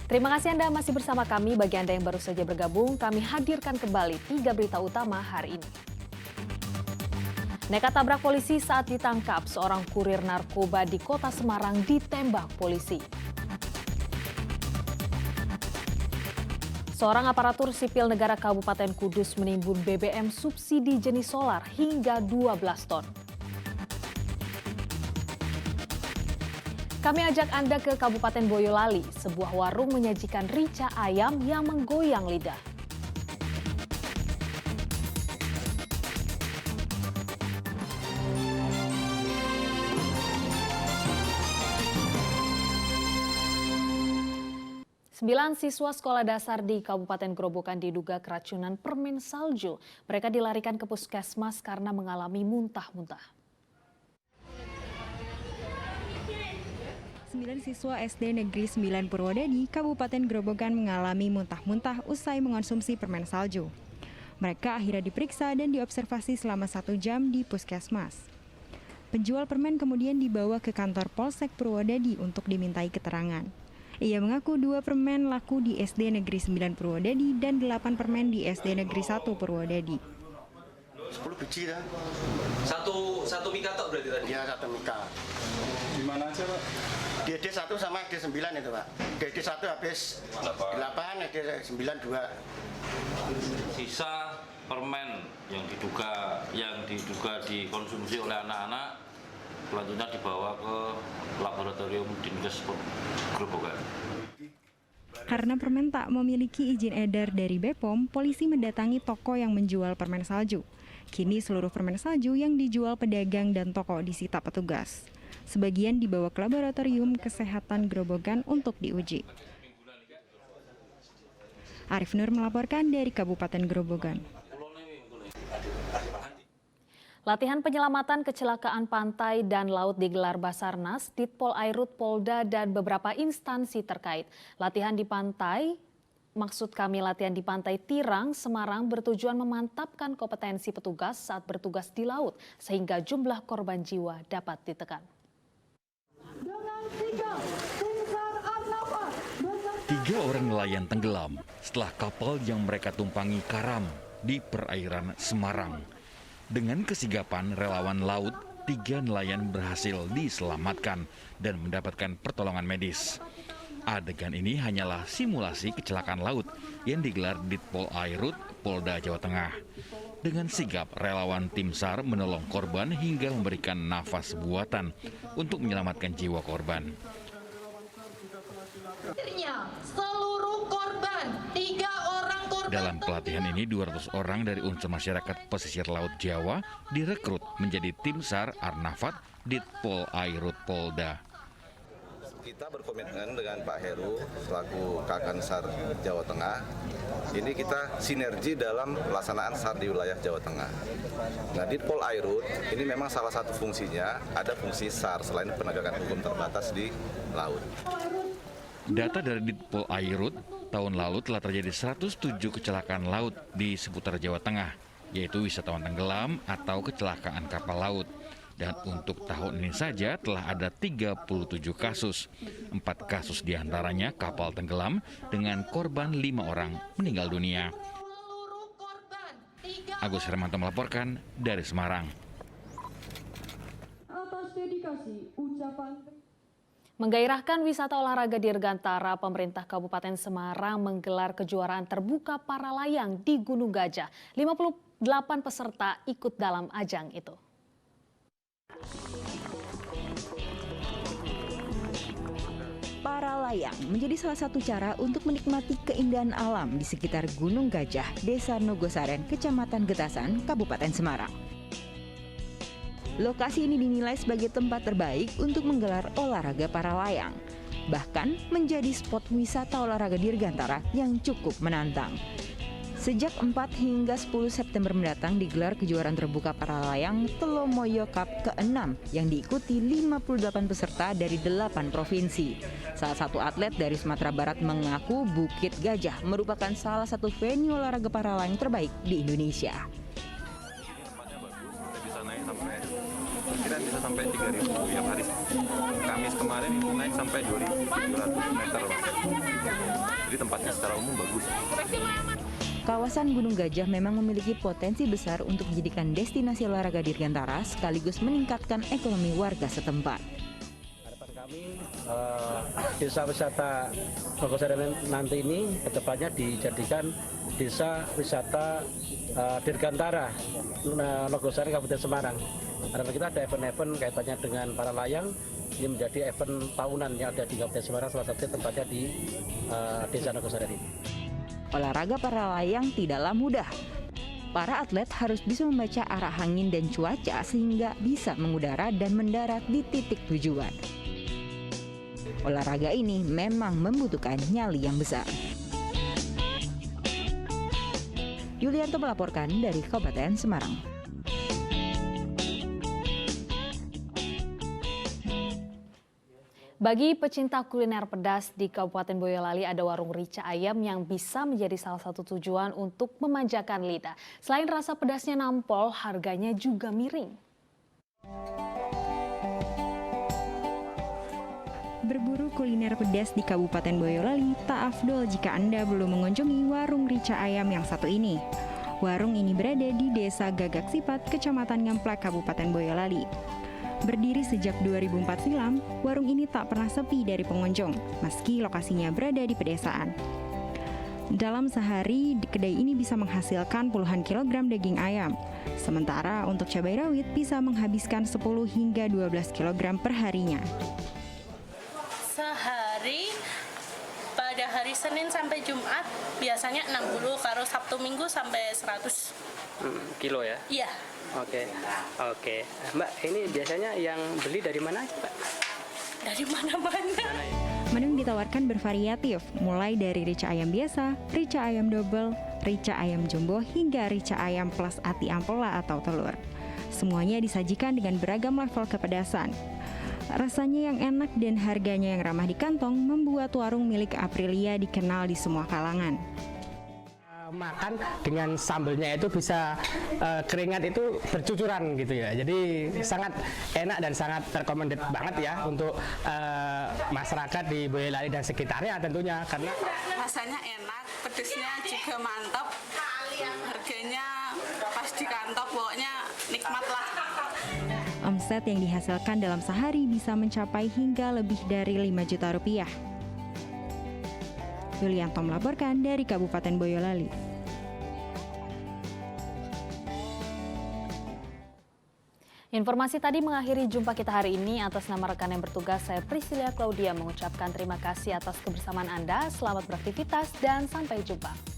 Terima kasih Anda masih bersama kami. Bagi Anda yang baru saja bergabung, kami hadirkan kembali 3 berita utama hari ini. Nekat tabrak polisi saat ditangkap, seorang kurir narkoba di kota Semarang ditembak polisi. Seorang aparatur sipil negara Kabupaten Kudus menimbun BBM subsidi jenis solar hingga 12 ton. Kami ajak Anda ke Kabupaten Boyolali, sebuah warung menyajikan rica ayam yang menggoyang lidah. Sembilan siswa sekolah dasar di Kabupaten Grobogan diduga keracunan permen salju. Mereka dilarikan ke puskesmas karena mengalami muntah-muntah. 9 siswa SD Negeri 9 Purwodadi, Kabupaten Grobogan mengalami muntah-muntah usai mengonsumsi permen salju. Mereka akhirnya diperiksa dan diobservasi selama 1 jam di puskesmas. Penjual permen kemudian dibawa ke kantor Polsek Purwodadi untuk dimintai keterangan. Ia mengaku 2 permen laku di SD Negeri 9 Purwodadi dan 8 permen di SD Negeri 1 Purwodadi. 10 biji dah. Satu mika tok berarti tadi? Iya, 1 mika. Di mana aja, Pak? Di D1 sama D9 itu, Pak. D1 habis 8, D9 2. Sisa permen yang diduga dikonsumsi oleh anak-anak selanjutnya dibawa ke laboratorium Dinkes Grobogan. Karena permen tak memiliki izin edar dari BPOM, polisi mendatangi toko yang menjual permen salju. Kini seluruh permen salju yang dijual pedagang dan toko disita petugas. Sebagian dibawa ke laboratorium kesehatan Grobogan untuk diuji. Arif Nur melaporkan dari Kabupaten Grobogan. Latihan penyelamatan kecelakaan pantai dan laut digelar Basarnas, Ditpol Airut, Polda, dan beberapa instansi terkait. Latihan di pantai Tirang, Semarang bertujuan memantapkan kompetensi petugas saat bertugas di laut, sehingga jumlah korban jiwa dapat ditekan. 3 orang nelayan tenggelam setelah kapal yang mereka tumpangi karam di perairan Semarang. Dengan kesigapan relawan laut, 3 nelayan berhasil diselamatkan dan mendapatkan pertolongan medis. Adegan ini hanyalah simulasi kecelakaan laut yang digelar Ditpol Airut, Polda Jawa Tengah. Dengan sigap, relawan tim SAR menolong korban hingga memberikan nafas buatan untuk menyelamatkan jiwa korban. Seluruh korban, 3 orang korban. Dalam pelatihan ini, 200 orang dari unsur masyarakat pesisir Laut Jawa direkrut menjadi tim SAR Arnafat Ditpol Airut Polda. Kita berkomitmen dengan Pak Heru selaku Kakak SAR Jawa Tengah. Ini kita sinergi dalam pelaksanaan SAR di wilayah Jawa Tengah. Nah, Ditpol Airut ini memang salah satu fungsinya ada fungsi SAR selain penegakan hukum terbatas di laut. Data dari Ditpol Airut, tahun lalu telah terjadi 107 kecelakaan laut di seputar Jawa Tengah, yaitu wisatawan tenggelam atau kecelakaan kapal laut. Dan untuk tahun ini saja telah ada 37 kasus. 4 kasus diantaranya kapal tenggelam dengan korban 5 orang meninggal dunia. Agus Hermanto melaporkan dari Semarang. Atas dedikasi ucapan Menggairahkan wisata olahraga dirgantara, pemerintah Kabupaten Semarang menggelar kejuaraan terbuka para layang di Gunung Gajah. 58 peserta ikut dalam ajang itu. Para layang menjadi salah satu cara untuk menikmati keindahan alam di sekitar Gunung Gajah, Desa Nogosaren, Kecamatan Getasan, Kabupaten Semarang. Lokasi ini dinilai sebagai tempat terbaik untuk menggelar olahraga para layang. Bahkan menjadi spot wisata olahraga dirgantara yang cukup menantang. Sejak 4 hingga 10 September mendatang digelar kejuaraan terbuka para layang Telomoyo Cup ke-6 yang diikuti 58 peserta dari 8 provinsi. Salah satu atlet dari Sumatera Barat mengaku Bukit Gajah merupakan salah satu venue olahraga para layang terbaik di Indonesia. Bisa bisa sampai 3.000 yang hari Kamis kemarin itu naik sampai 2.700 meter. Jadi tempatnya secara umum bagus. Kawasan Gunung Gajah memang memiliki potensi besar untuk dijadikan destinasi olahraga dirgantara sekaligus meningkatkan ekonomi warga setempat. Harapan kami desa wisata Nogosari nanti ini kedepannya dijadikan desa wisata dirgantara Nogosari Kabupaten Semarang. Karena kita ada event-event kaitannya dengan para layang, ini menjadi event tahunan yang ada di Kabupaten Semarang, salah satunya tempatnya di desa Nogosari ini. Olahraga para layang tidaklah mudah. Para atlet harus bisa membaca arah angin dan cuaca sehingga bisa mengudara dan mendarat di titik tujuan. Olahraga ini memang membutuhkan nyali yang besar. Yulianto melaporkan dari Kabupaten Semarang. Bagi pecinta kuliner pedas di Kabupaten Boyolali ada warung Rica Ayam yang bisa menjadi salah satu tujuan untuk memanjakan lidah. Selain rasa pedasnya nampol, harganya juga miring. Berburu kuliner pedas di Kabupaten Boyolali tak afdol jika Anda belum mengunjungi warung Rica Ayam yang satu ini. Warung ini berada di Desa Gagak Sipat, Kecamatan Ngemplek, Kabupaten Boyolali. Berdiri sejak 2004 silam, warung ini tak pernah sepi dari pengunjung, meski lokasinya berada di pedesaan. Dalam sehari, kedai ini bisa menghasilkan puluhan kilogram daging ayam. Sementara untuk cabai rawit bisa menghabiskan 10 hingga 12 kilogram per harinya. Sehari pada hari Senin sampai Jumat biasanya 60, kalau Sabtu Minggu sampai 100 kilo ya? Iya. Oke. Mbak, ini biasanya yang beli dari mana aja, Mbak? Dari mana-mana. Menu ditawarkan bervariatif, mulai dari rica ayam biasa, rica ayam double, rica ayam jumbo, hingga rica ayam plus ati ampela atau telur. Semuanya disajikan dengan beragam level kepedasan. Rasanya yang enak dan harganya yang ramah di kantong membuat warung milik Aprilia dikenal di semua kalangan. Makan dengan sambelnya itu bisa keringat itu bercucuran gitu ya, jadi sangat enak dan sangat recommended banget ya untuk masyarakat di Boyolali dan sekitarnya tentunya, karena rasanya enak, pedesnya juga mantap, harganya pas di kantong, pokoknya nikmat lah. Omset yang dihasilkan dalam sehari bisa mencapai hingga lebih dari 5 juta rupiah. Yulianto melaporkan dari Kabupaten Boyolali. Informasi tadi mengakhiri jumpa kita hari ini. Atas nama rekan yang bertugas, saya Priscilia Claudia mengucapkan terima kasih atas kebersamaan Anda. Selamat beraktivitas dan sampai jumpa.